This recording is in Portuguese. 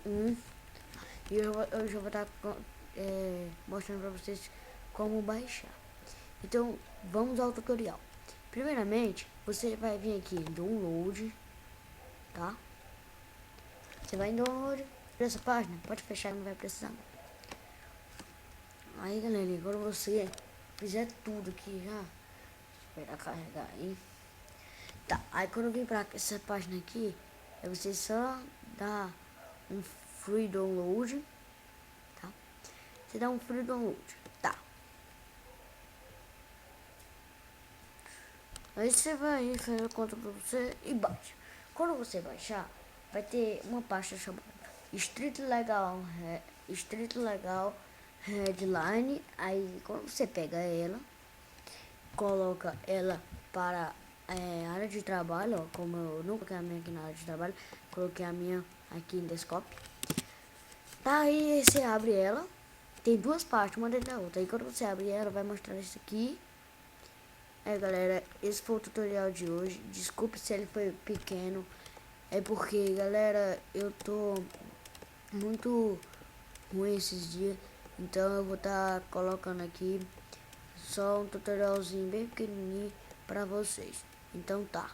1 e eu já vou estar mostrando para vocês como baixar. Então vamos ao tutorial. Primeiramente você vai vir aqui em download, tá? Você vai em download dessa página, pode fechar, não vai precisar. Aí galera, quando você fizer tudo aqui já, esperar carregar aí. Tá, aí quando eu vim pra essa página aqui, é você só dar um free download, tá? Você dá um free download, tá? Aí você vai fazer a conta pra você e baixa. Quando você baixar, vai ter uma pasta chamada Street Legal Headline. Aí quando você pega ela, coloca ela para área de trabalho, ó, como eu nunca coloquei a minha aqui na área de trabalho, coloquei a minha aqui em desktop. Tá, aí você abre ela, tem duas partes, uma dentro da outra. Aí quando você abre ela, vai mostrar isso aqui. Galera, esse foi o tutorial de hoje. Desculpe se ele foi pequeno, é porque, galera, eu tô muito ruim esses dias, então eu vou estar colocando aqui só um tutorialzinho bem pequenininho pra vocês. Então tá.